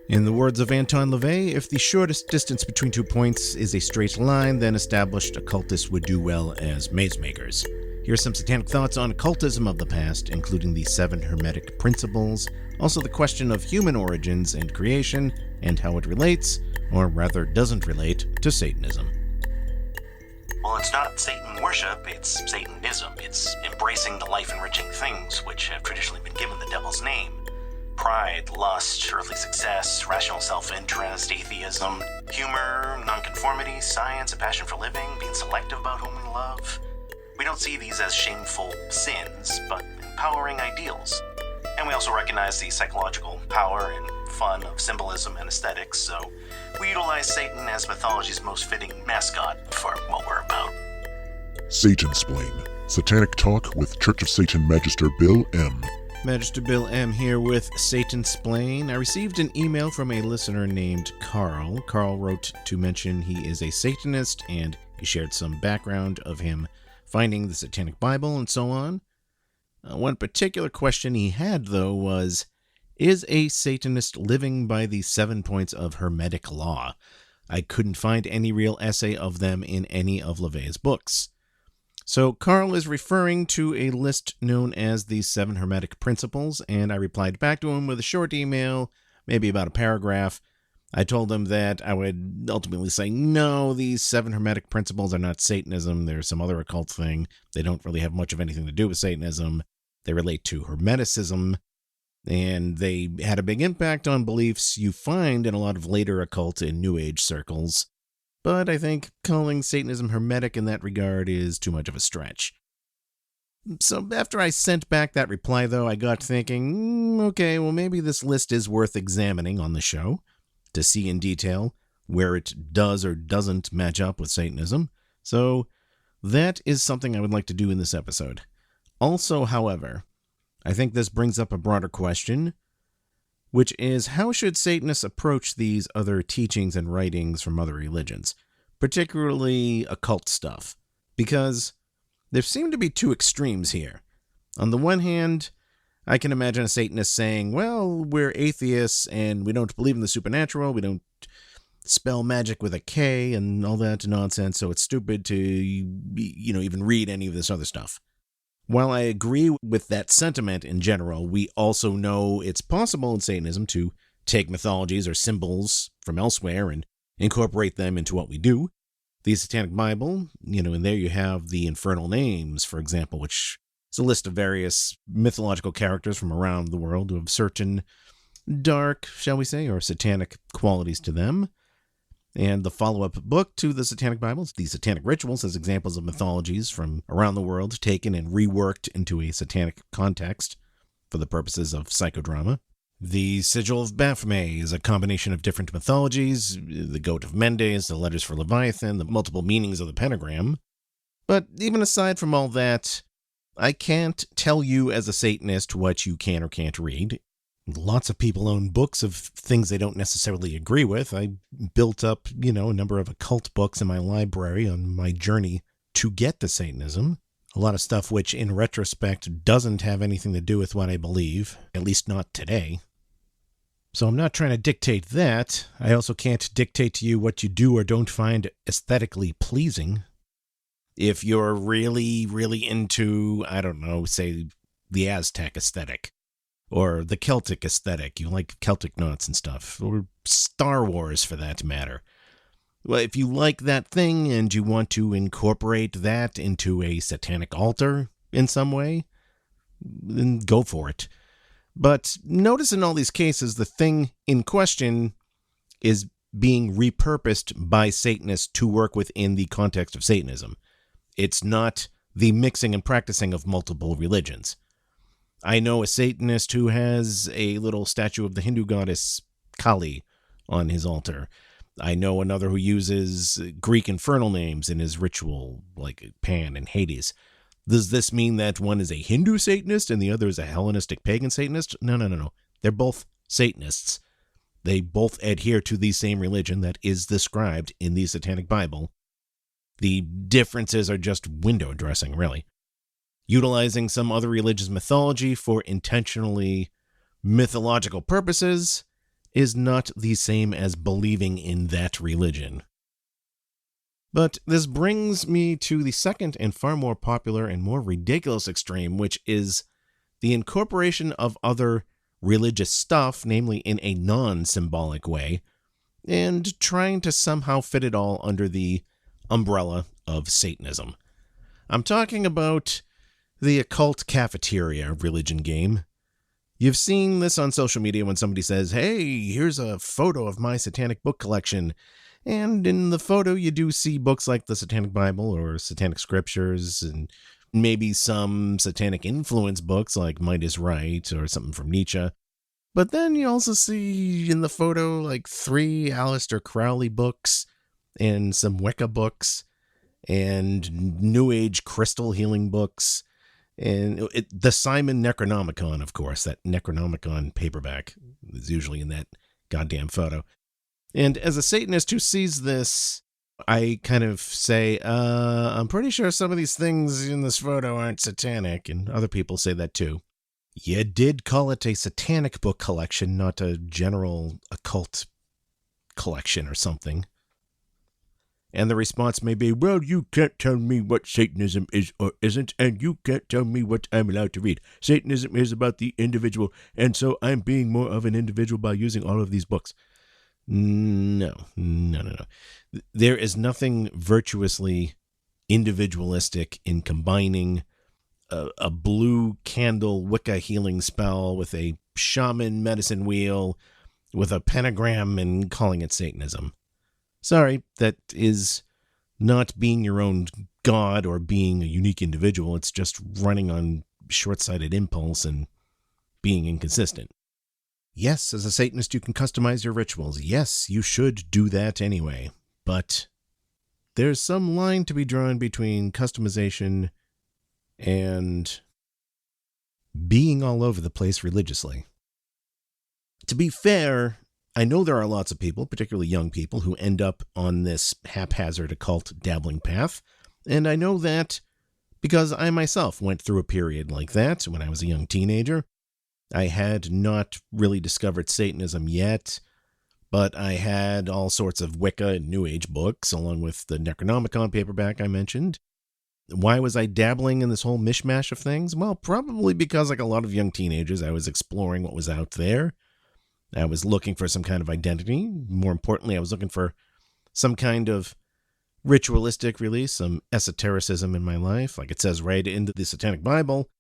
In the words of Anton LaVey, if the shortest distance between 2 points is a straight line, then established occultists would do well as maze makers. Here's some satanic thoughts on occultism of the past, including the 7 Hermetic Principles, also the question of human origins and creation, and how it relates, or rather doesn't relate, to Satanism. Well, it's not Satan worship, it's Satanism. It's embracing the life-enriching things which have traditionally been given the devil's name. Pride, lust, earthly success, rational self-interest, atheism, humor, nonconformity, science, a passion for living, being selective about whom we love. We don't see these as shameful sins, but empowering ideals. And we also recognize the psychological power and fun of symbolism and aesthetics, so we utilize Satan as mythology's most fitting mascot for what we're about. Satansplain, Satanic Talk with Church of Satan Magister Bill M. Magister Bill M. here with Satansplain. I received an email from a listener named Carl. Carl wrote to mention he is a Satanist, and he shared some background of him finding the Satanic Bible and so on. One particular question he had, though, was, is a Satanist living by the 7 points of Hermetic law? I couldn't find any real essay of them in any of LaVey's books. So Carl is referring to a list known as the 7 Hermetic Principles, and I replied back to him with a short email, maybe about a paragraph. I told him that I would ultimately say, no, these 7 Hermetic Principles are not Satanism. They're some other occult thing. They don't really have much of anything to do with Satanism. They relate to Hermeticism, and they had a big impact on beliefs you find in a lot of later occult and New Age circles. But I think calling Satanism Hermetic in that regard is too much of a stretch. So after I sent back that reply, though, I got thinking, okay, well, maybe this list is worth examining on the show to see in detail where it does or doesn't match up with Satanism. So that is something I would like to do in this episode. Also, however, I think this brings up a broader question, which is how should Satanists approach these other teachings and writings from other religions, particularly occult stuff? Because there seem to be 2 extremes here. On the one hand, I can imagine a Satanist saying, well, we're atheists and we don't believe in the supernatural, we don't spell magic with a K and all that nonsense, so it's stupid to, even read any of this other stuff. While I agree with that sentiment in general, we also know it's possible in Satanism to take mythologies or symbols from elsewhere and incorporate them into what we do. The Satanic Bible, and there you have the infernal names, for example, which is a list of various mythological characters from around the world who have certain dark, shall we say, or satanic qualities to them. And the follow-up book to the Satanic Bible, the Satanic Rituals, has examples of mythologies from around the world taken and reworked into a satanic context for the purposes of psychodrama. The Sigil of Baphomet is a combination of different mythologies, the Goat of Mendes, the Letters for Leviathan, the multiple meanings of the pentagram. But even aside from all that, I can't tell you as a Satanist what you can or can't read. Lots of people own books of things they don't necessarily agree with. I built up, a number of occult books in my library on my journey to get to Satanism. A lot of stuff which, in retrospect, doesn't have anything to do with what I believe, at least not today. So I'm not trying to dictate that. I also can't dictate to you what you do or don't find aesthetically pleasing. If you're really, really into, say, the Aztec aesthetic, or the Celtic aesthetic, you like Celtic knots and stuff, or Star Wars for that matter. Well, if you like that thing and you want to incorporate that into a satanic altar in some way, then go for it. But notice in all these cases, the thing in question is being repurposed by Satanists to work within the context of Satanism. It's not the mixing and practicing of multiple religions. I know a Satanist who has a little statue of the Hindu goddess Kali on his altar. I know another who uses Greek infernal names in his ritual, like Pan and Hades. Does this mean that one is a Hindu Satanist and the other is a Hellenistic pagan Satanist? No. They're both Satanists. They both adhere to the same religion that is described in the Satanic Bible. The differences are just window dressing, really. Utilizing some other religious mythology for intentionally mythological purposes is not the same as believing in that religion. But this brings me to the second and far more popular and more ridiculous extreme, which is the incorporation of other religious stuff, namely in a non-symbolic way, and trying to somehow fit it all under the umbrella of Satanism. I'm talking about the occult cafeteria religion game. You've seen this on social media when somebody says, hey, here's a photo of my satanic book collection. And in the photo, you do see books like the Satanic Bible or Satanic Scriptures, and maybe some satanic influence books like Might is Right or something from Nietzsche. But then you also see in the photo like 3 Aleister Crowley books and some Wicca books and New Age crystal healing books. And the Simon Necronomicon, of course, that Necronomicon paperback is usually in that goddamn photo. And as a Satanist who sees this, I kind of say, I'm pretty sure some of these things in this photo aren't satanic, and other people say that too. You did call it a satanic book collection, not a general occult collection or something. And the response may be, well, you can't tell me what Satanism is or isn't, and you can't tell me what I'm allowed to read. Satanism is about the individual, and so I'm being more of an individual by using all of these books. No. There is nothing virtuously individualistic in combining a blue candle Wicca healing spell with a shaman medicine wheel with a pentagram and calling it Satanism. Sorry, that is not being your own god or being a unique individual. It's just running on short-sighted impulse and being inconsistent. Yes, as a Satanist, you can customize your rituals. Yes, you should do that anyway. But there's some line to be drawn between customization and being all over the place religiously. To be fair, I know there are lots of people, particularly young people, who end up on this haphazard occult dabbling path. And I know that because I myself went through a period like that when I was a young teenager. I had not really discovered Satanism yet, but I had all sorts of Wicca and New Age books, along with the Necronomicon paperback I mentioned. Why was I dabbling in this whole mishmash of things? Well, probably because, like a lot of young teenagers, I was exploring what was out there. I was looking for some kind of identity. More importantly, I was looking for some kind of ritualistic release, some esotericism in my life. Like it says right into the Satanic Bible,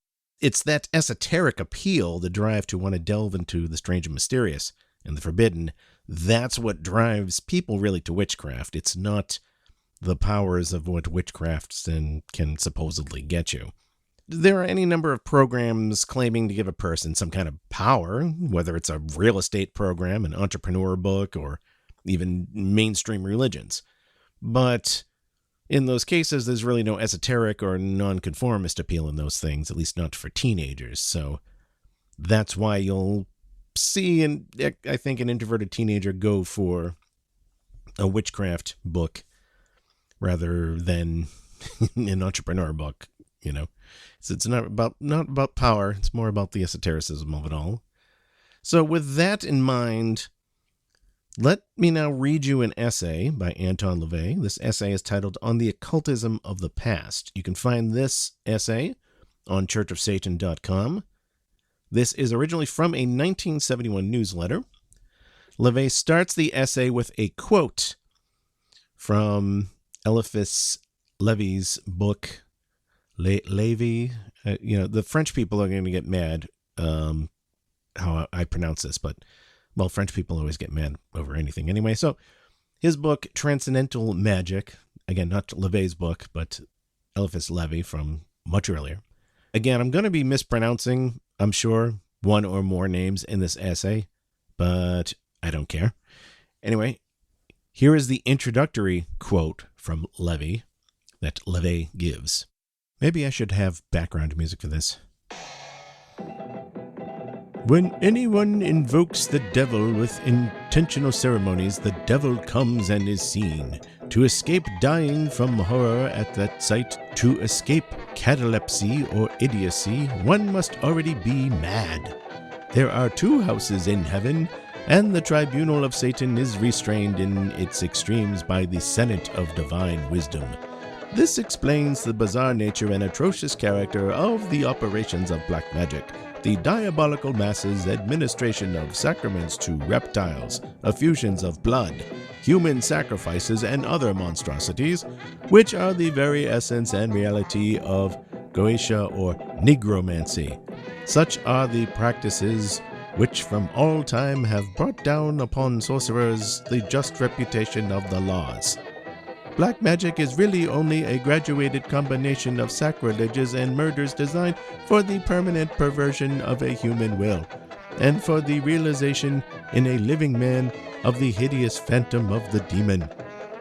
it's that esoteric appeal, the drive to want to delve into the strange and mysterious and the forbidden. That's what drives people really to witchcraft. It's not the powers of what witchcraft can supposedly get you. There are any number of programs claiming to give a person some kind of power, whether it's a real estate program, an entrepreneur book, or even mainstream religions. But in those cases, there's really no esoteric or nonconformist appeal in those things, at least not for teenagers. So that's why you'll see, I think, an introverted teenager go for a witchcraft book rather than an entrepreneur book, you know. So it's not about power, it's more about the esotericism of it all. So with that in mind, let me now read you an essay by Anton LaVey. This essay is titled On the Occultism of the Past. You can find this essay on churchofsatan.com. This is originally from a 1971 newsletter. LaVey starts the essay with a quote from Eliphas Levi's book, LaVey. The French people are going to get mad how I pronounce this, but well, French people always get mad over anything anyway. So his book, Transcendental Magic, again, not LaVey's book, but Eliphas Levi from much earlier. Again, I'm going to be mispronouncing, I'm sure, one or more names in this essay, but I don't care. Anyway, here is the introductory quote from Levi that LaVey gives. Maybe I should have background music for this. When anyone invokes the devil with intentional ceremonies, the devil comes and is seen. To escape dying from horror at that sight, to escape catalepsy or idiocy, one must already be mad. There are 2 houses in heaven, and the tribunal of Satan is restrained in its extremes by the Senate of Divine Wisdom. This explains the bizarre nature and atrocious character of the operations of black magic, the diabolical masses' administration of sacraments to reptiles, effusions of blood, human sacrifices, and other monstrosities, which are the very essence and reality of Goetia or Negromancy. Such are the practices which from all time have brought down upon sorcerers the just reputation of the laws. Black magic is really only a graduated combination of sacrileges and murders designed for the permanent perversion of a human will, and for the realization in a living man of the hideous phantom of the demon.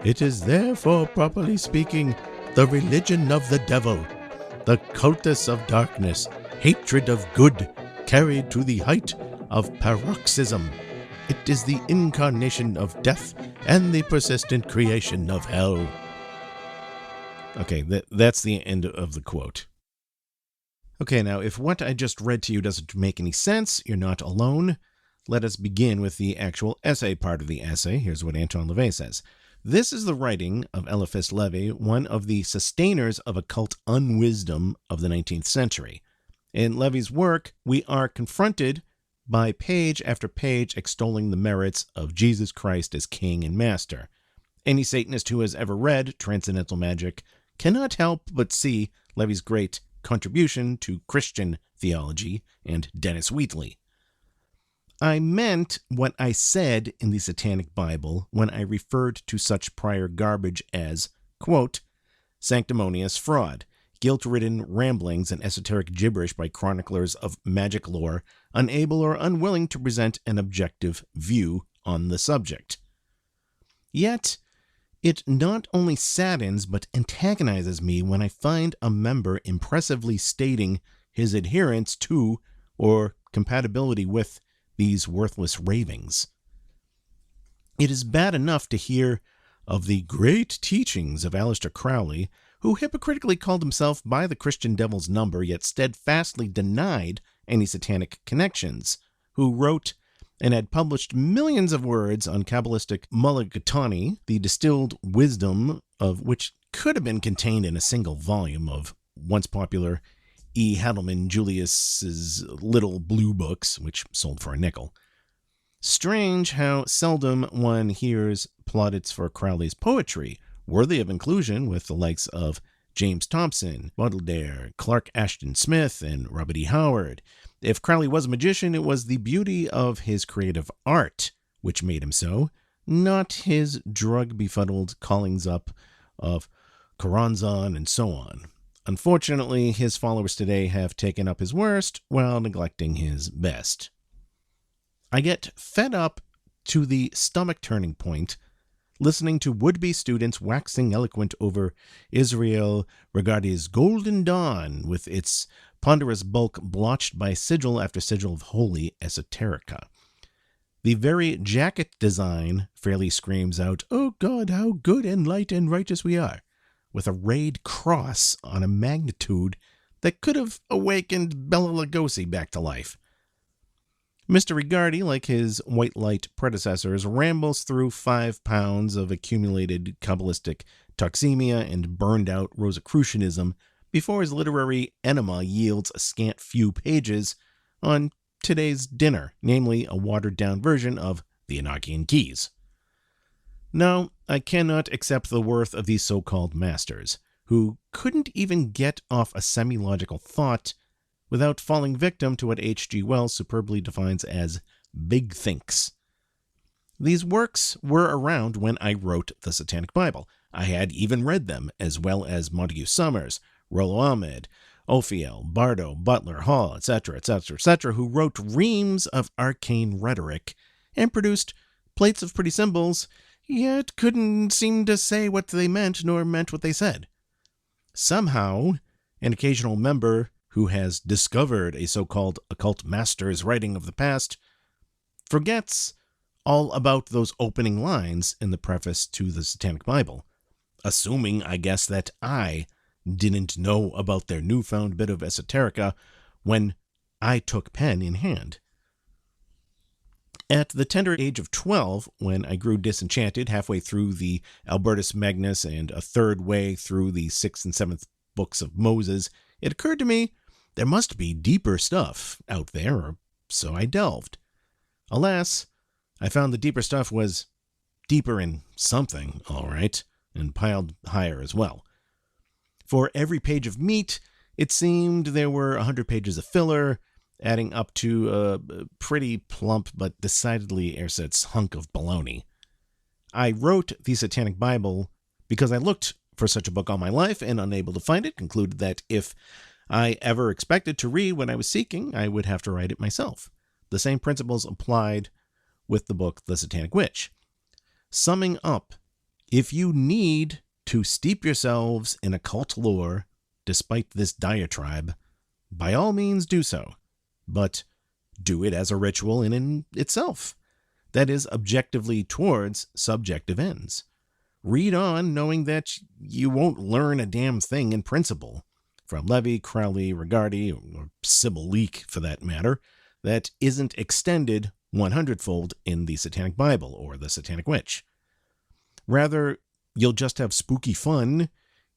It is therefore, properly speaking, the religion of the devil, the cultus of darkness, hatred of good, carried to the height of paroxysm. It is the incarnation of death and the persistent creation of hell. Okay, that's the end of the quote. Okay, now if what I just read to you doesn't make any sense, you're not alone. Let us begin with the actual essay part of the essay. Here's what Anton LaVey says. This is the writing of Eliphas Levi, one of the sustainers of occult unwisdom of the 19th century. In Levy's work, we are confronted by page after page extolling the merits of Jesus Christ as King and Master. Any Satanist who has ever read Transcendental Magic cannot help but see Levy's great contribution to Christian theology and Dennis Wheatley. I meant what I said in the Satanic Bible when I referred to such prior garbage as, quote, sanctimonious fraud, guilt-ridden ramblings and esoteric gibberish by chroniclers of magic lore, unable or unwilling to present an objective view on the subject. Yet, it not only saddens but antagonizes me when I find a member impressively stating his adherence to or compatibility with these worthless ravings. It is bad enough to hear of the great teachings of Aleister Crowley, who hypocritically called himself by the Christian devil's number, yet steadfastly denied any satanic connections, who wrote and had published millions of words on Kabbalistic mulligatawny, the distilled wisdom of which could have been contained in a single volume of once popular E. Hadelman Julius's Little Blue Books, which sold for a nickel. Strange how seldom one hears plaudits for Crowley's poetry, worthy of inclusion with the likes of James Thompson, Baudelaire, Clark Ashton Smith, and Robert E. Howard. If Crowley was a magician, it was the beauty of his creative art which made him so, not his drug-befuddled callings up of Choronzon and so on. Unfortunately, his followers today have taken up his worst while neglecting his best. I get fed up to the stomach-turning point listening to would-be students waxing eloquent over Israel Regardie's Golden Dawn with its ponderous bulk blotched by sigil after sigil of holy esoterica. The very jacket design fairly screams out, "Oh God, how good and light and righteous we are," with a rayed cross on a magnitude that could have awakened Bela Lugosi back to life. Mr. Regardie, like his white light predecessors, rambles through 5 pounds of accumulated Kabbalistic toxemia and burned-out Rosicrucianism before his literary enema yields a scant few pages on today's dinner, namely a watered-down version of the Enochian Keys. No, I cannot accept the worth of these so-called masters, who couldn't even get off a semi-logical thought without falling victim to what H.G. Wells superbly defines as big thinks. These works were around when I wrote the Satanic Bible. I had even read them, as well as Montague Summers, Rollo Ahmed, Ophiel, Bardo, Butler, Hall, etc., who wrote reams of arcane rhetoric and produced plates of pretty symbols, yet couldn't seem to say what they meant nor meant what they said. Somehow, an occasional member who has discovered a so-called occult master's writing of the past forgets all about those opening lines in the preface to the Satanic Bible, assuming, I guess, that I didn't know about their newfound bit of esoterica when I took pen in hand. At the tender age of 12, when I grew disenchanted halfway through the Albertus Magnus and a third way through the 6th and 7th books of Moses, it occurred to me there must be deeper stuff out there, or so I delved. Alas, I found the deeper stuff was deeper in something, all right, and piled higher as well. For every page of meat, it seemed there were 100 pages of filler, adding up to a pretty plump but decidedly ersatz hunk of baloney. I wrote the Satanic Bible because I looked for such a book all my life and, unable to find it, concluded that if I ever expected to read what I was seeking, I would have to write it myself. The same principles applied with the book The Satanic Witch. Summing up, if you need to steep yourselves in occult lore, despite this diatribe, by all means do so. But do it as a ritual in itself. That is, objectively towards subjective ends. Read on knowing that you won't learn a damn thing in principle, from LaVey, Crowley, Rigardi, or Sybil Leek for that matter, that isn't extended 100-fold in the Satanic Bible or the Satanic Witch. Rather, you'll just have spooky fun,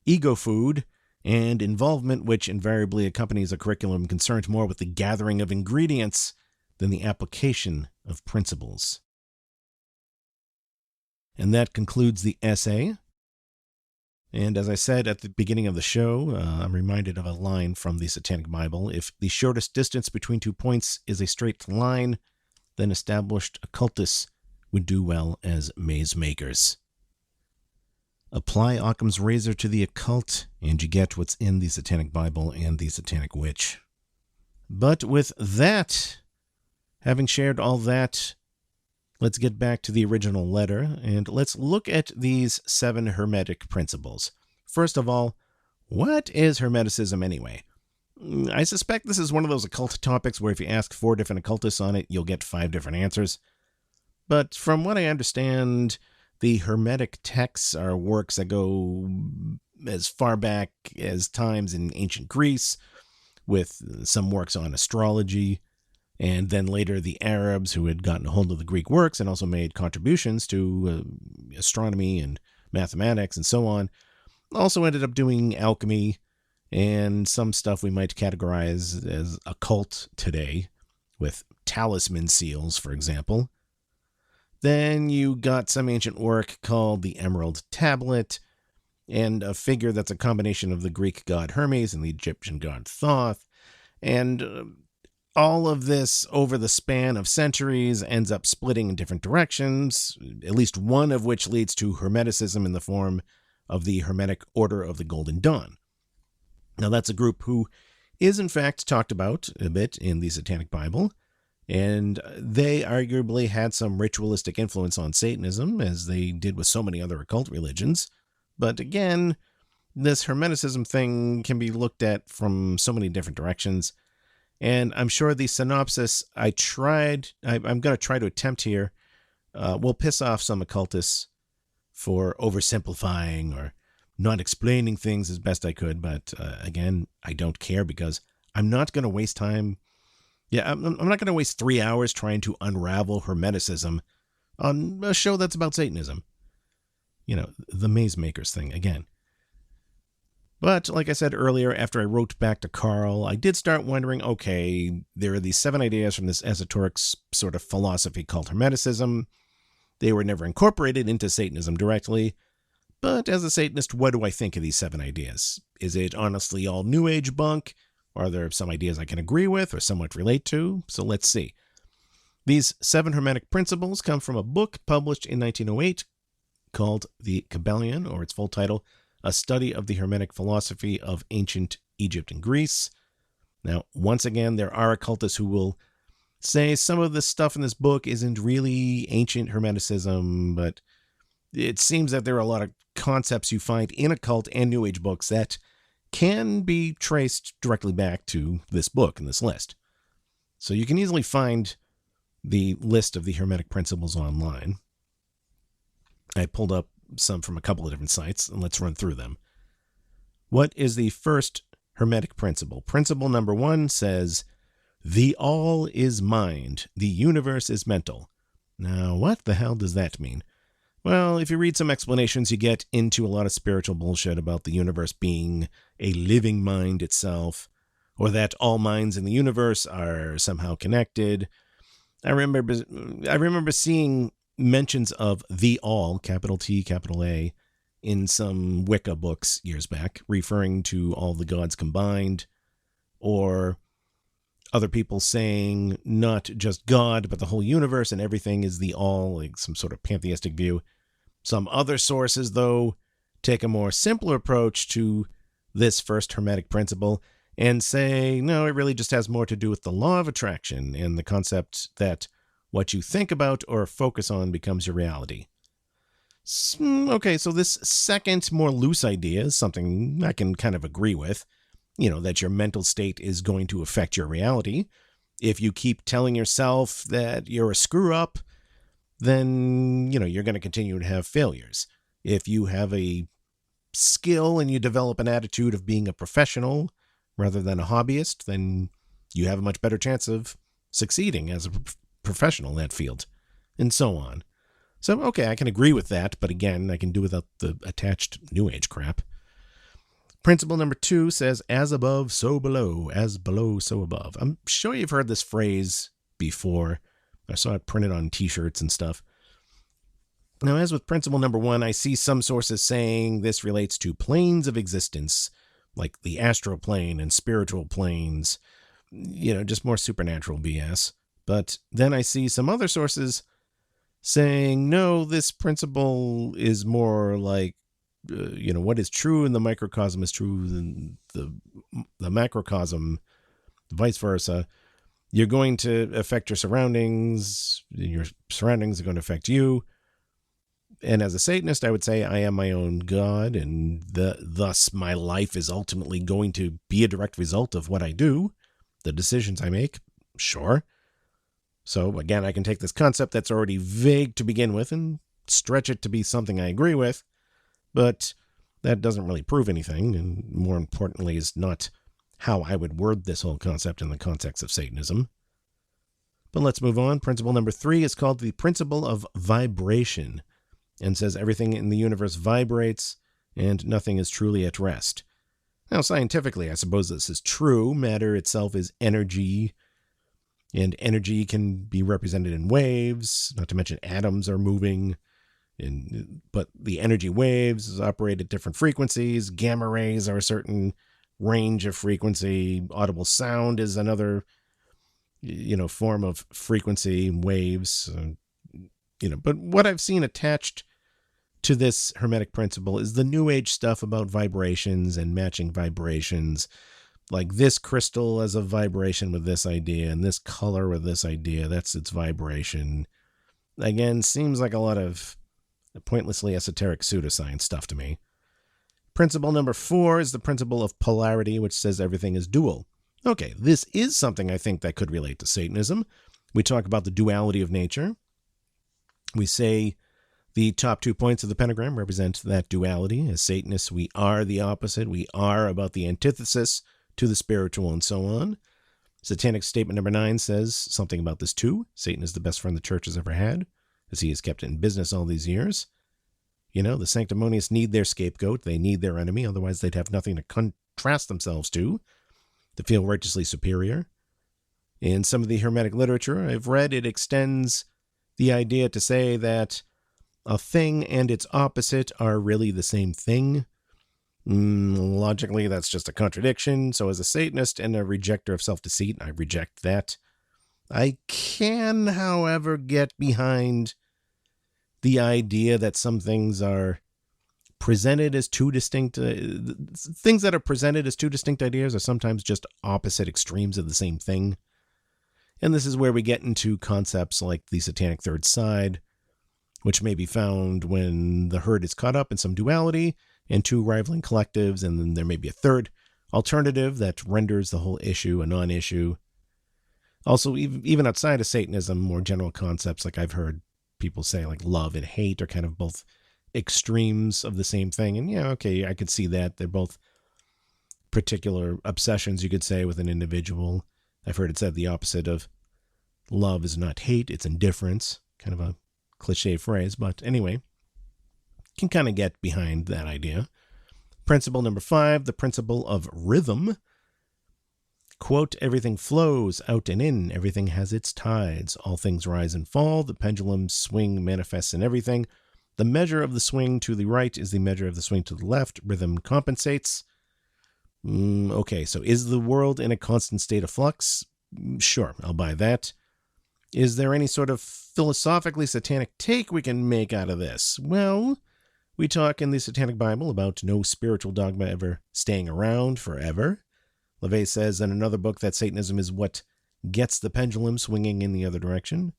ego food, and involvement which invariably accompanies a curriculum concerned more with the gathering of ingredients than the application of principles. And that concludes the essay. And as I said at the beginning of the show, I'm reminded of a line from the Satanic Bible. If the shortest distance between 2 points is a straight line, then established occultists would do well as maze makers. Apply Occam's razor to the occult, and you get what's in the Satanic Bible and the Satanic Witch. But with that, having shared all that, let's get back to the original letter, and let's look at these 7 Hermetic Principles. First of all, what is Hermeticism anyway? I suspect this is one of those occult topics where if you ask 4 different occultists on it, you'll get 5 different answers. But from what I understand, the Hermetic texts are works that go as far back as times in ancient Greece, with some works on astrology, and then later the Arabs, who had gotten a hold of the Greek works and also made contributions to astronomy and mathematics and so on, also ended up doing alchemy and some stuff we might categorize as occult today, with talisman seals, for example. Then you got some ancient work called the Emerald Tablet, and a figure that's a combination of the Greek god Hermes and the Egyptian god Thoth. And all of this, over the span of centuries, ends up splitting in different directions, at least one of which leads to Hermeticism in the form of the Hermetic Order of the Golden Dawn. Now, that's a group who is in fact talked about a bit in the Satanic Bible, and they arguably had some ritualistic influence on Satanism, as they did with so many other occult religions. But again, this Hermeticism thing can be looked at from so many different directions. And I'm sure the synopsis I'm going to try to attempt here will piss off some occultists for oversimplifying or not explaining things as best I could. But again, I don't care, because I'm not going to waste time. Yeah, I'm not going to waste 3 hours trying to unravel Hermeticism on a show that's about Satanism. You know, the maze makers thing again. But like I said earlier, after I wrote back to Carl, I did start wondering, okay, there are these 7 ideas from this esoteric sort of philosophy called Hermeticism. They were never incorporated into Satanism directly. But as a Satanist, what do I think of these 7 ideas? Is it honestly all New Age bunk? Are there some ideas I can agree with or somewhat relate to? So let's see. These 7 Hermetic Principles come from a book published in 1908 called The Kabbalion, or its full title, A Study of the Hermetic Philosophy of Ancient Egypt and Greece. Now, once again, there are occultists who will say some of the stuff in this book isn't really ancient Hermeticism, but it seems that there are a lot of concepts you find in occult and New Age books that can be traced directly back to this book and this list. So you can easily find the list of the Hermetic Principles online. I pulled up some from a couple of different sites, and let's run through them. What is the first Hermetic Principle? Principle number 1 says, "The all is mind, the universe is mental. Now, what the hell does that mean? Well, if you read some explanations, you get into a lot of spiritual bullshit about the universe being a living mind itself, or that all minds in the universe are somehow connected. I remember seeing mentions of the all, capital T, capital A, in some Wicca books years back, referring to all the gods combined, or other people saying not just God, but the whole universe and everything is the all, like some sort of pantheistic view. Some other sources, though, take a more simpler approach to this first Hermetic principle and say, no, it really just has more to do with the law of attraction and the concept that what you think about or focus on becomes your reality. Okay, so this second, more loose idea is something I can kind of agree with. That your mental state is going to affect your reality. If you keep telling yourself that you're a screw-up, then, you're going to continue to have failures. If you have a skill and you develop an attitude of being a professional rather than a hobbyist, then you have a much better chance of succeeding as a professional in that field, and so on. So, okay, I can agree with that, but again, I can do without the attached New Age crap. Principle number 2 says, as above, so below, as below, so above. I'm sure you've heard this phrase before. I saw it printed on t-shirts and stuff. Now, as with principle number 1, I see some sources saying this relates to planes of existence, like the astral plane and spiritual planes, just more supernatural BS. But then I see some other sources saying, no, this principle is more like, what is true in the microcosm is true in the macrocosm, vice versa. You're going to affect your surroundings. Your surroundings are going to affect you. And as a Satanist, I would say I am my own God, and thus my life is ultimately going to be a direct result of what I do, the decisions I make. Sure. So again, I can take this concept that's already vague to begin with and stretch it to be something I agree with. But that doesn't really prove anything, and more importantly is not how I would word this whole concept in the context of Satanism. But let's move on. Principle number 3 is called the principle of vibration, and says everything in the universe vibrates, and nothing is truly at rest. Now, scientifically, I suppose this is true. Matter itself is energy, and energy can be represented in waves, not to mention atoms are moving. But the energy waves operate at different frequencies. Gamma rays are a certain range of frequency. Audible sound is another, form of frequency, waves. But what I've seen attached to this Hermetic principle is the New Age stuff about vibrations and matching vibrations. Like this crystal as a vibration with this idea, and this color with this idea, that's its vibration. Again, seems like a lot of pointlessly esoteric pseudoscience stuff to me. Principle number 4 is the principle of polarity, which says everything is dual. Okay, this is something I think that could relate to Satanism. We talk about the duality of nature. We say the top 2 points of the pentagram represent that duality. As Satanists, we are the opposite. We are about the antithesis to the spiritual and so on. Satanic statement number 9 says something about this too. Satan is the best friend the church has ever had, as he has kept it in business all these years. The sanctimonious need their scapegoat. They need their enemy. Otherwise, they'd have nothing to contrast themselves to feel righteously superior. In some of the Hermetic literature I've read, it extends the idea to say that a thing and its opposite are really the same thing. Logically, that's just a contradiction. So as a Satanist and a rejecter of self-deceit, I reject that. I can, however, get behind the idea that some things are presented as two distinct... things that are presented as two distinct ideas are sometimes just opposite extremes of the same thing. And this is where we get into concepts like the satanic third side, which may be found when the herd is caught up in some duality and two rivaling collectives, and then there may be a third alternative that renders the whole issue a non-issue. Also, even outside of Satanism, more general concepts, like I've heard people say, like love and hate are kind of both extremes of the same thing. And yeah, okay, I could see that. They're both particular obsessions, you could say, with an individual. I've heard it said the opposite of love is not hate, it's indifference. Kind of a cliche phrase, but anyway, can kind of get behind that idea. Principle number 5, the principle of rhythm. Quote, everything flows out and in, everything has its tides, all things rise and fall, the pendulum swing manifests in everything. The measure of the swing to the right is the measure of the swing to the left. Rhythm compensates. Okay, so is the world in a constant state of flux? Sure, I'll buy that. Is there any sort of philosophically satanic take we can make out of this? Well, we talk in the Satanic Bible about no spiritual dogma ever staying around forever. LaVey says in another book that Satanism is what gets the pendulum swinging in the other direction.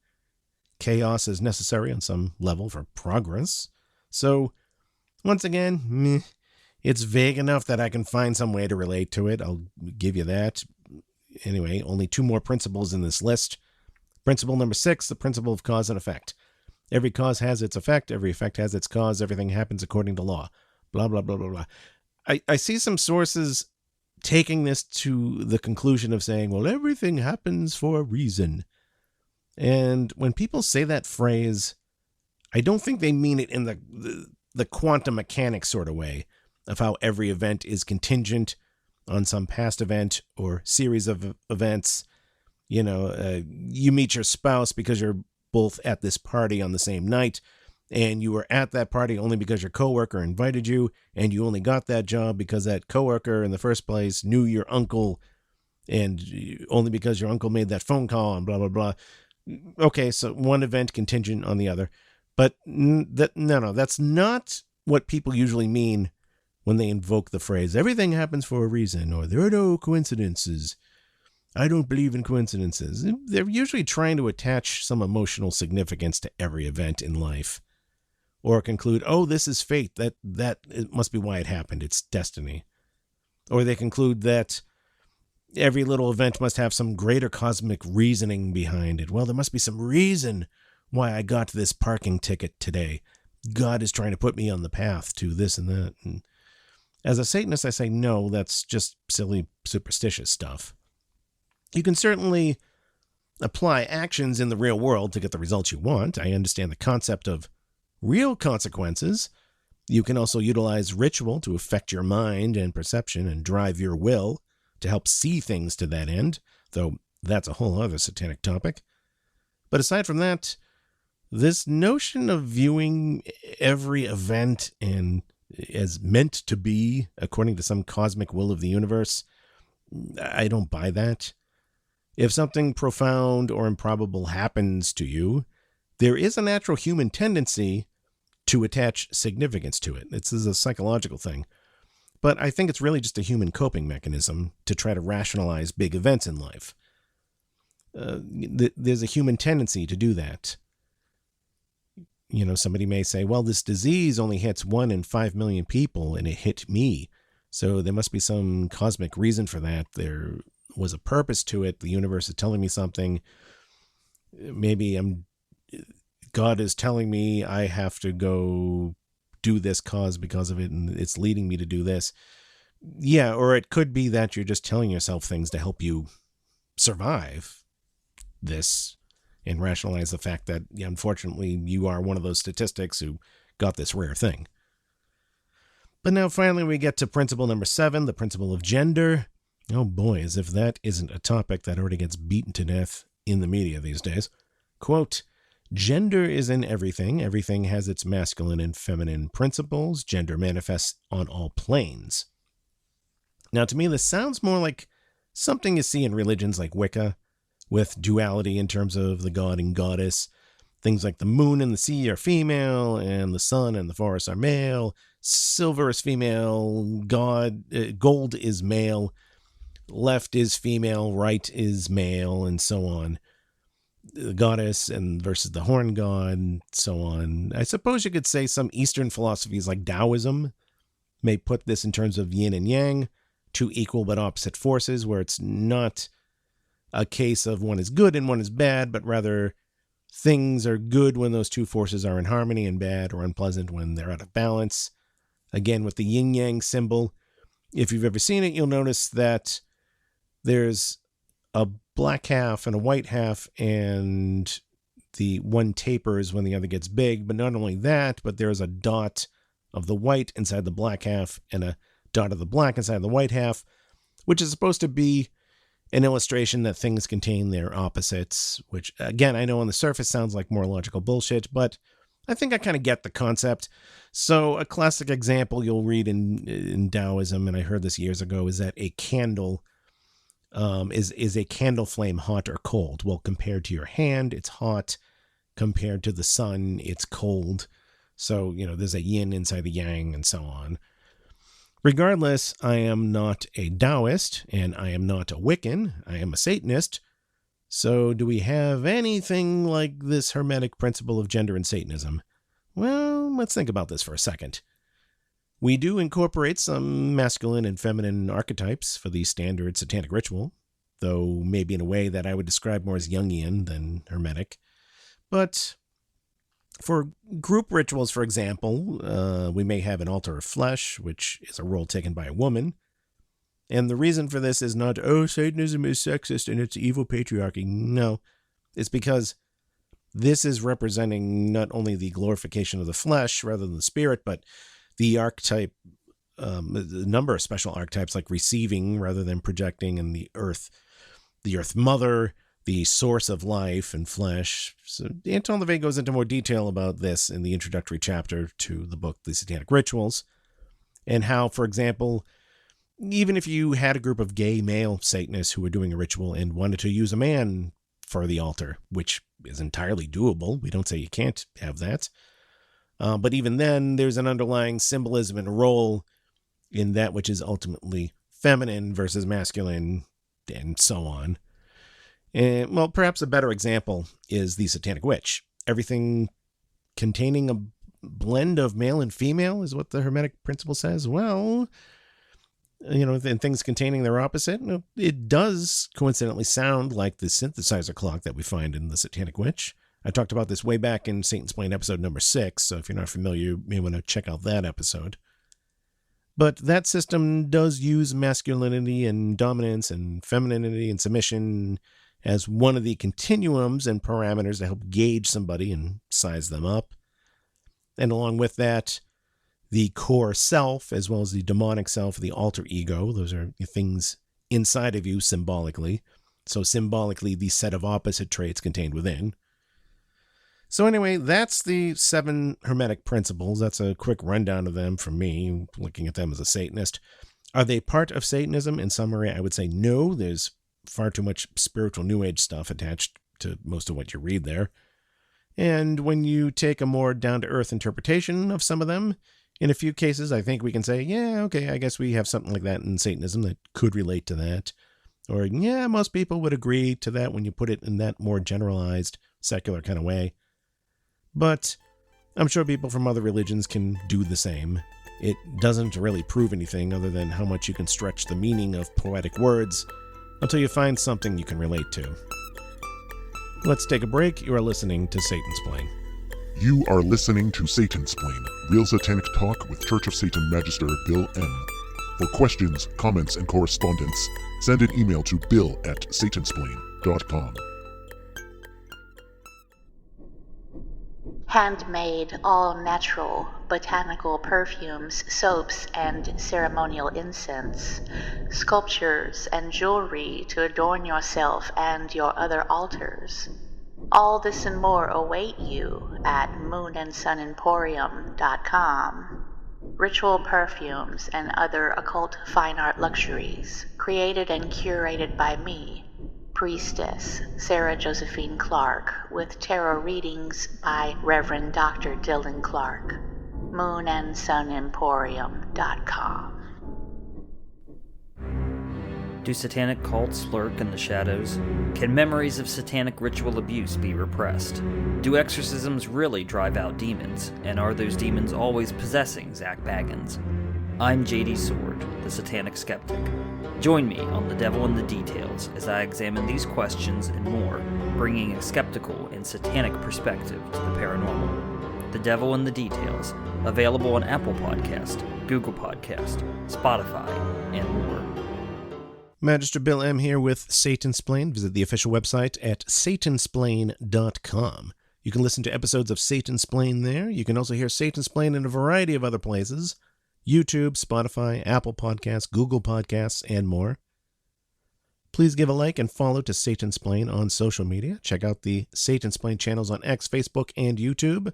Chaos is necessary on some level for progress. So, once again, it's vague enough that I can find some way to relate to it. I'll give you that. Anyway, only 2 more principles in this list. Principle number 6, the principle of cause and effect. Every cause has its effect. Every effect has its cause. Everything happens according to law. Blah, blah, blah, blah, blah. I see some sources taking this to the conclusion of saying, well, everything happens for a reason. And when people say that phrase, I don't think they mean it in the quantum mechanics sort of way of how every event is contingent on some past event or series of events. You know, you meet your spouse because you're both at this party on the same night, and you were at that party only because your coworker invited you, and you only got that job because that coworker in the first place knew your uncle, and only because your uncle made that phone call, and blah, blah, blah. Okay, so one event contingent on the other. But no, that's not what people usually mean when they invoke the phrase, everything happens for a reason, or there are no coincidences. I don't believe in coincidences. They're usually trying to attach some emotional significance to every event in life. Or conclude, oh, this is fate. That it must be why it happened. It's destiny. Or they conclude that every little event must have some greater cosmic reasoning behind it. Well, there must be some reason why I got this parking ticket today. God is trying to put me on the path to this and that. And as a Satanist, I say, no, that's just silly, superstitious stuff. You can certainly apply actions in the real world to get the results you want. I understand the concept of real consequences. You can also utilize ritual to affect your mind and perception and drive your will to help see things to that end, though that's a whole other satanic topic. But aside from that, this notion of viewing every event and as meant to be according to some cosmic will of the universe, I don't buy that. If something profound or improbable happens to you, there is a natural human tendency to attach significance to it. This is a psychological thing. But I think it's really just a human coping mechanism to try to rationalize big events in life. There's a human tendency to do that. You know, somebody may say, well, this disease only hits 1 in 5 million people, and it hit me. So there must be some cosmic reason for that. There was a purpose to it. The universe is telling me something. Maybe God is telling me I have to go do this cause because of it, and it's leading me to do this. Yeah, or it could be that you're just telling yourself things to help you survive this and rationalize the fact that, unfortunately, you are one of those statistics who got this rare thing. But now finally we get to principle number 7, the principle of gender. Oh boy, as if that isn't a topic that already gets beaten to death in the media these days. Quote, gender is in everything. Everything has its masculine and feminine principles. Gender manifests on all planes. Now, to me, this sounds more like something you see in religions like Wicca, with duality in terms of the god and goddess. Things like the moon and the sea are female, and the sun and the forest are male. Silver is female. Gold is male. Left is female. Right is male, and so on. The goddess and versus the horn god, and so on. I suppose you could say some Eastern philosophies like Taoism may put this in terms of yin and yang, two equal but opposite forces, where it's not a case of one is good and one is bad, but rather things are good when those two forces are in harmony and bad or unpleasant when they're out of balance. Again, with the yin-yang symbol, if you've ever seen it, you'll notice that there's a black half and a white half, and the one tapers when the other gets big, but not only that, but there's a dot of the white inside the black half and a dot of the black inside the white half, which is supposed to be an illustration that things contain their opposites, which, again, I know on the surface sounds like more logical bullshit, but I think I kind of get the concept. So a classic example you'll read in Taoism, and I heard this years ago, is that a candle is a candle flame hot or cold? Well, compared to your hand, it's hot. Compared to the sun, it's cold. So, there's a yin inside the yang and so on. Regardless, I am not a Taoist, and I am not a Wiccan. I am a Satanist. So do we have anything like this Hermetic principle of gender in Satanism? Well, let's think about this for a second. We do incorporate some masculine and feminine archetypes for the standard satanic ritual, though maybe in a way that I would describe more as Jungian than Hermetic. But for group rituals, for example, we may have an altar of flesh, which is a role taken by a woman. And the reason for this is not, Satanism is sexist and it's evil patriarchy. No, it's because this is representing not only the glorification of the flesh rather than the spirit, but the archetype, the number of special archetypes like receiving rather than projecting, and the earth mother, the source of life and flesh. So Anton LaVey goes into more detail about this in the introductory chapter to the book, The Satanic Rituals, and how, for example, even if you had a group of gay male Satanists who were doing a ritual and wanted to use a man for the altar, which is entirely doable. We don't say you can't have that. But even then, there's an underlying symbolism and role in that which is ultimately feminine versus masculine, and so on. And, well, perhaps a better example is the Satanic Witch. Everything containing a blend of male and female is what the Hermetic Principle says. Well, and things containing their opposite, it does coincidentally sound like the synthesizer clock that we find in the Satanic Witch. I talked about this way back in Satansplain episode number 6, so if you're not familiar, you may want to check out that episode. But that system does use masculinity and dominance and femininity and submission as one of the continuums and parameters to help gauge somebody and size them up. And along with that, the core self, as well as the demonic self, the alter ego. Those are things inside of you symbolically. So symbolically, the set of opposite traits contained within. So anyway, that's the 7 Hermetic Principles. That's a quick rundown of them from me, looking at them as a Satanist. Are they part of Satanism? In summary, I would say no. There's far too much spiritual New Age stuff attached to most of what you read there. And when you take a more down-to-earth interpretation of some of them, in a few cases, I think we can say, yeah, okay, I guess we have something like that in Satanism that could relate to that. Or, yeah, most people would agree to that when you put it in that more generalized, secular kind of way. But I'm sure people from other religions can do the same. It doesn't really prove anything other than how much you can stretch the meaning of poetic words until you find something you can relate to. Let's take a break. You are listening to Satansplain. You are listening to Satansplain, real satanic talk with Church of Satan Magister Bill M. For questions, comments, and correspondence, send an email to bill@satansplain.com. Handmade, all-natural, botanical perfumes, soaps, and ceremonial incense, sculptures and jewelry to adorn yourself and your other altars. All this and more await you at moonandsunemporium.com. Ritual perfumes and other occult fine art luxuries, created and curated by me, Priestess Sarah Josephine Clark, with tarot readings by Reverend Dr. Dylan Clark. moonandsunemporium.com. Do satanic cults lurk in the shadows? Can memories of satanic ritual abuse be repressed? Do exorcisms really drive out demons? And are those demons always possessing Zach Baggins? I'm JD Sword, the Satanic Skeptic. Join me on The Devil in the Details as I examine these questions and more, bringing a skeptical and satanic perspective to the paranormal. The Devil in the Details, available on Apple Podcast, Google Podcast, Spotify, and more. Magister Bill M. here with Satansplain. Visit the official website at satansplain.com. You can listen to episodes of Satansplain there. You can also hear Satansplain in a variety of other places: YouTube, Spotify, Apple Podcasts, Google Podcasts, and more. Please give a like and follow to Satansplain on social media. Check out the Satansplain channels on X, Facebook, and YouTube.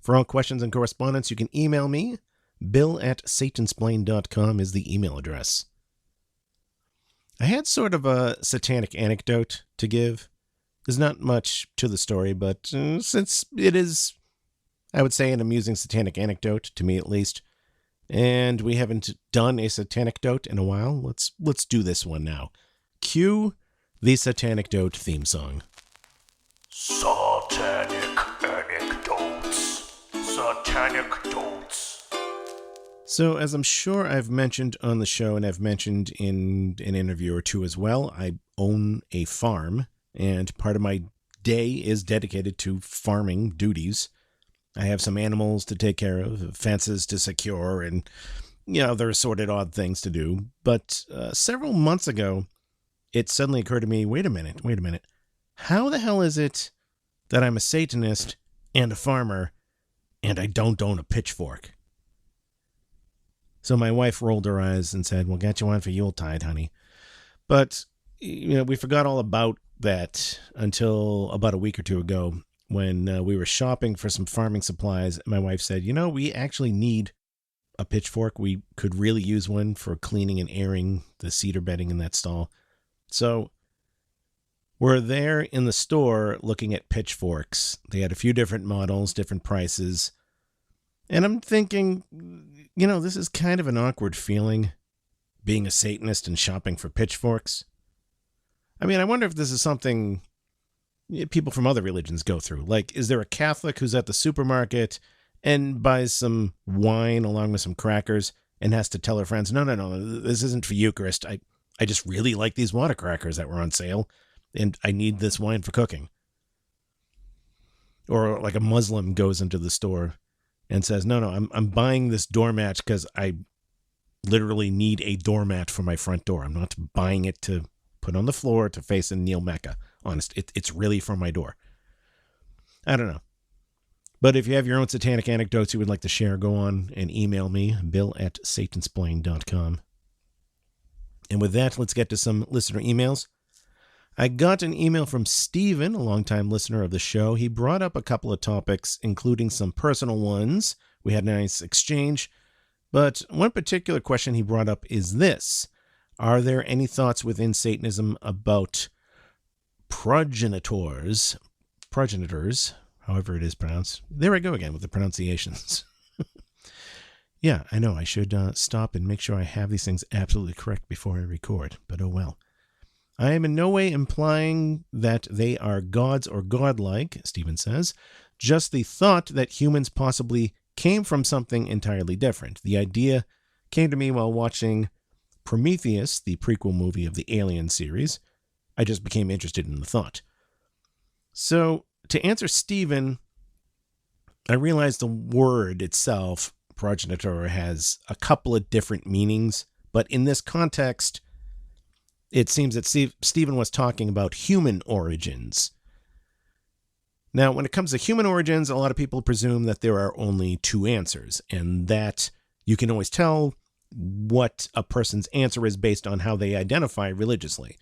For all questions and correspondence, you can email me. bill@satansplain.com is the email address. I had sort of a satanic anecdote to give. There's not much to the story, but since it is, I would say, an amusing satanic anecdote, to me at least, and we haven't done a Satanecdote in a while, let's do this one now. Cue the Satanecdote theme song. Satanic anecdotes. Satanecdotes. So, as I'm sure I've mentioned on the show, and I've mentioned in an interview or two as well, I own a farm, and part of my day is dedicated to farming duties. I have some animals to take care of, fences to secure, and, other assorted odd things to do. But several months ago, it suddenly occurred to me, wait a minute. How the hell is it that I'm a Satanist and a farmer, and I don't own a pitchfork? So my wife rolled her eyes and said, "We'll get you one for Yuletide, honey." But, we forgot all about that until about a week or two ago when we were shopping for some farming supplies. My wife said, we actually need a pitchfork. We could really use one for cleaning and airing the cedar bedding in that stall. So we're there in the store looking at pitchforks. They had a few different models, different prices. And I'm thinking, this is kind of an awkward feeling, being a Satanist and shopping for pitchforks. I mean, I wonder if this is something people from other religions go through. Like, is there a Catholic who's at the supermarket and buys some wine along with some crackers and has to tell her friends, no, this isn't for Eucharist. I just really like these water crackers that were on sale, and I need this wine for cooking. Or like a Muslim goes into the store and says, no, I'm buying this doormat because I literally need a doormat for my front door. I'm not buying it to put on the floor to face and kneel Mecca. Honest, it's really for my door. I don't know. But if you have your own satanic anecdotes you would like to share, go on and email me, bill@satansplain.com. And with that, let's get to some listener emails. I got an email from Steven, a longtime listener of the show. He brought up a couple of topics, including some personal ones. We had a nice exchange. But one particular question he brought up is this: are there any thoughts within Satanism about progenitors, however it is pronounced? There I go again with the pronunciations. Yeah, I know, I should stop and make sure I have these things absolutely correct before I record, but oh well. I am in no way implying that they are gods or godlike, Stephen says, just the thought that humans possibly came from something entirely different. The idea came to me while watching Prometheus, the prequel movie of the Alien series. I just became interested in the thought. So, to answer Stephen, I realized the word itself, progenitor, has a couple of different meanings, but in this context, it seems that Stephen was talking about human origins. Now, when it comes to human origins, a lot of people presume that there are only two answers, and that you can always tell what a person's answer is based on how they identify religiously.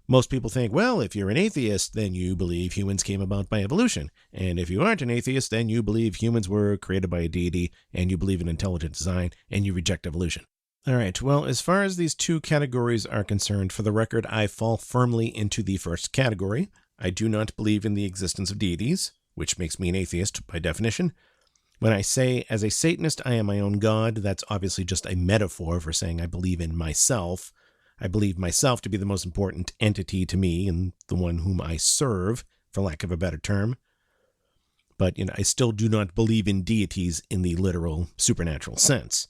Most people think, well, if you're an atheist, then you believe humans came about by evolution. And if you aren't an atheist, then you believe humans were created by a deity, and you believe in intelligent design, and you reject evolution. All right, well, as far as these two categories are concerned, for the record, I fall firmly into the first category. I do not believe in the existence of deities, which makes me an atheist by definition. When I say, as a Satanist, I am my own God, that's obviously just a metaphor for saying I believe in myself. I believe myself to be the most important entity to me and the one whom I serve, for lack of a better term. But, I still do not believe in deities in the literal supernatural sense.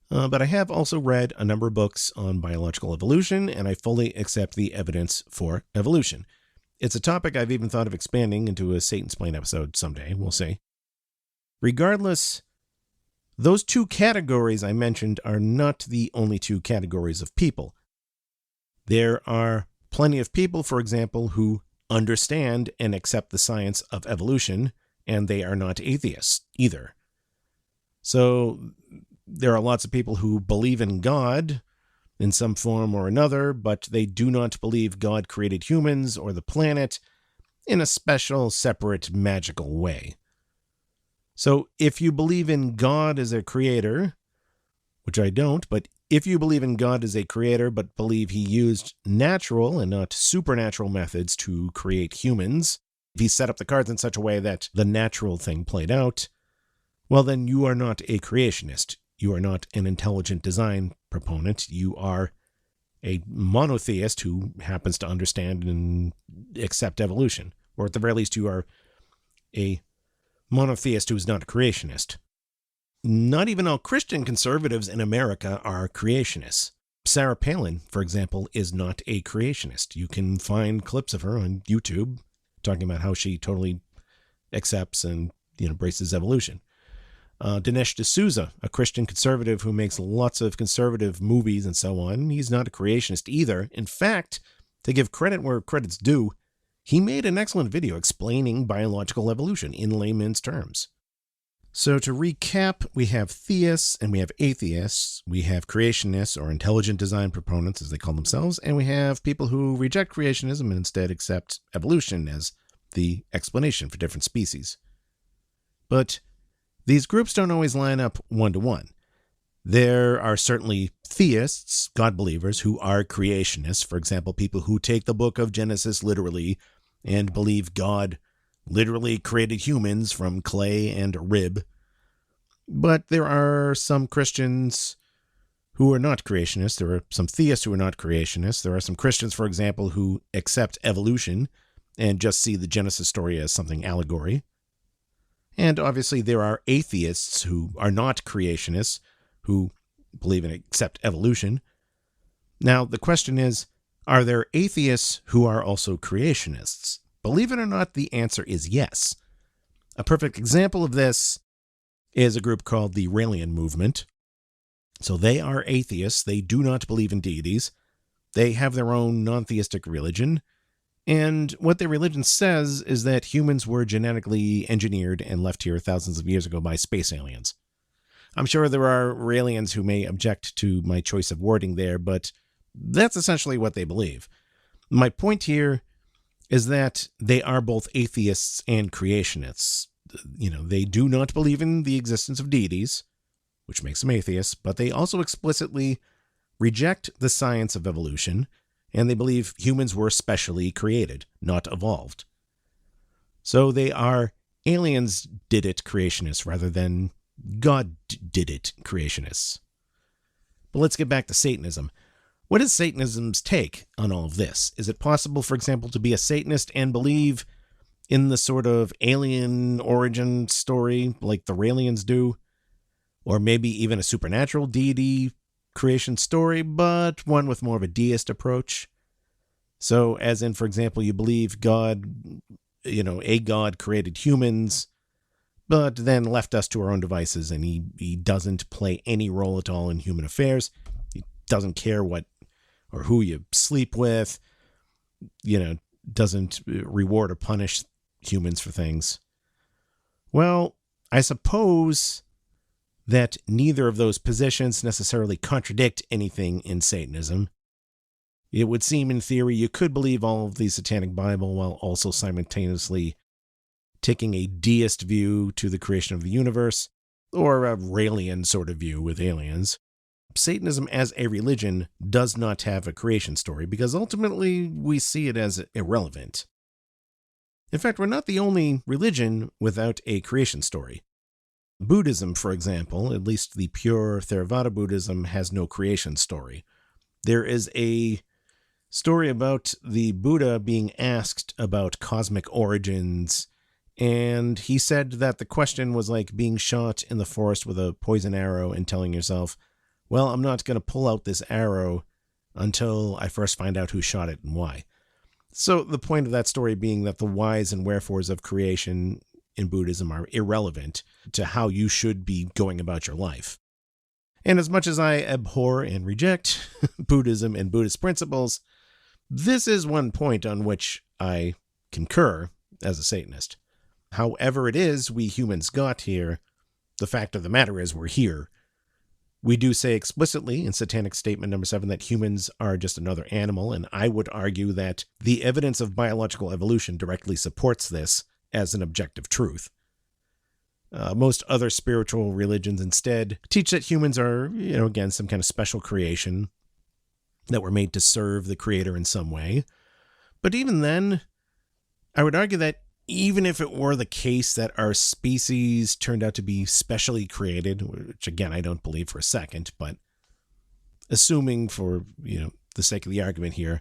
But I have also read a number of books on biological evolution, and I fully accept the evidence for evolution. It's a topic I've even thought of expanding into a Satansplain episode someday, we'll see. Regardless, those two categories I mentioned are not the only two categories of people. There are plenty of people, for example, who understand and accept the science of evolution, and they are not atheists either. So there are lots of people who believe in God in some form or another, but they do not believe God created humans or the planet in a special, separate, magical way. So if you believe in God as a creator, which I don't, but if you believe in God as a creator but believe he used natural and not supernatural methods to create humans, if he set up the cards in such a way that the natural thing played out, well, then you are not a creationist. You are not an intelligent design proponent. You are a monotheist who happens to understand and accept evolution. Or at the very least, you are a monotheist who is not a creationist. Not even all Christian conservatives in America are creationists. Sarah Palin, for example, is not a creationist. You can find clips of her on YouTube talking about how she totally accepts and embraces evolution. Dinesh D'Souza, a Christian conservative who makes lots of conservative movies and so on, he's not a creationist either. In fact, to give credit where credit's due, he made an excellent video explaining biological evolution in layman's terms. So to recap, we have theists and we have atheists, we have creationists or intelligent design proponents as they call themselves, and we have people who reject creationism and instead accept evolution as the explanation for different species. But these groups don't always line up one-to-one. There are certainly theists, God believers, who are creationists. For example, people who take the book of Genesis literally and believe God literally created humans from clay and a rib. But there are some Christians who are not creationists. There are some theists who are not creationists. There are some Christians, for example, who accept evolution and just see the Genesis story as something allegory. And obviously there are atheists who are not creationists, who believe and accept evolution. Now, the question is, are there atheists who are also creationists? Believe it or not, the answer is yes. A perfect example of this is a group called the Raelian movement. So they are atheists. They do not believe in deities. They have their own non-theistic religion. And what their religion says is that humans were genetically engineered and left here thousands of years ago by space aliens. I'm sure there are Raelians who may object to my choice of wording there, but that's essentially what they believe. My point here is that they are both atheists and creationists. They do not believe in the existence of deities, which makes them atheists, but they also explicitly reject the science of evolution, and they believe humans were specially created, not evolved. So they are aliens did it creationists rather than God did it creationists. But let's get back to Satanism. What is Satanism's take on all of this? Is it possible, for example, to be a Satanist and believe in the sort of alien origin story like the Raelians do? Or maybe even a supernatural deity creation story, but one with more of a deist approach? So, as in, for example, you believe God, a God created humans, but then left us to our own devices, and he doesn't play any role at all in human affairs. He doesn't care what or who you sleep with, doesn't reward or punish humans for things. Well, I suppose that neither of those positions necessarily contradict anything in Satanism. It would seem, in theory, you could believe all of the Satanic Bible while also simultaneously taking a deist view to the creation of the universe, or a Raelian sort of view with aliens. Satanism as a religion does not have a creation story because ultimately we see it as irrelevant. In fact, we're not the only religion without a creation story. Buddhism, for example, at least the pure Theravada Buddhism, has no creation story. There is a story about the Buddha being asked about cosmic origins, and he said that the question was like being shot in the forest with a poison arrow and telling yourself, well, I'm not going to pull out this arrow until I first find out who shot it and why. So the point of that story being that the whys and wherefores of creation in Buddhism are irrelevant to how you should be going about your life. And as much as I abhor and reject Buddhism and Buddhist principles, this is one point on which I concur as a Satanist. However it is we humans got here, the fact of the matter is we're here. We do say explicitly in Satanic Statement number 7 that humans are just another animal, and I would argue that the evidence of biological evolution directly supports this as an objective truth. Most other spiritual religions instead teach that humans are, again, some kind of special creation, that were made to serve the Creator in some way. But even then, I would argue that even if it were the case that our species turned out to be specially created, which again, I don't believe for a second, but assuming for, the sake of the argument here,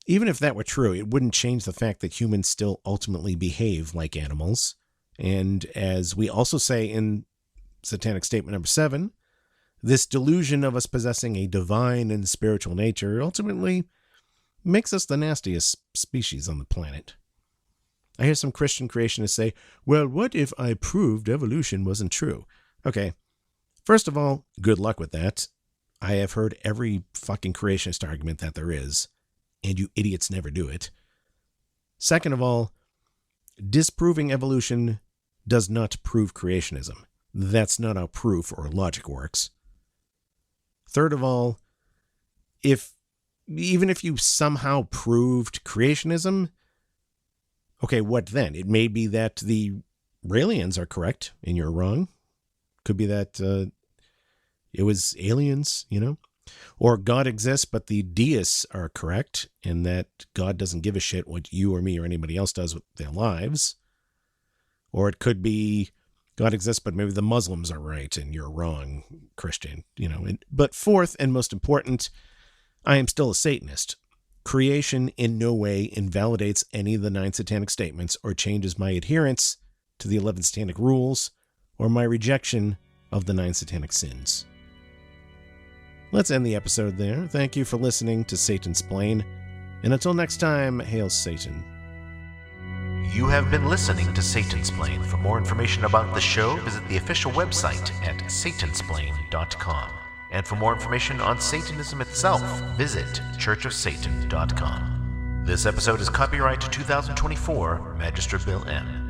even if that were true, it wouldn't change the fact that humans still ultimately behave like animals. And as we also say in Satanic Statement number 7, this delusion of us possessing a divine and spiritual nature ultimately makes us the nastiest species on the planet. I hear some Christian creationists say, well, what if I proved evolution wasn't true? Okay, first of all, good luck with that. I have heard every fucking creationist argument that there is, and you idiots never do it. Second of all, disproving evolution does not prove creationism. That's not how proof or logic works. Third of all, even if you somehow proved creationism, okay, what then? It may be that the Raelians are correct and you're wrong. Could be that it was aliens, Or God exists, but the deists are correct, and that God doesn't give a shit what you or me or anybody else does with their lives. Or it could be God exists, but maybe the Muslims are right and you're wrong, Christian, But fourth and most important, I am still a Satanist. Creation in no way invalidates any of the 9 satanic statements or changes my adherence to the 11 satanic rules or my rejection of the 9 satanic sins. Let's end the episode there. Thank you for listening to Satansplain, and until next time, hail Satan. You have been listening to Satansplain. For more information about the show, visit the official website at Satansplain.com. And for more information on Satanism itself, visit churchofsatan.com. This episode is copyright 2024, Magister Bill M.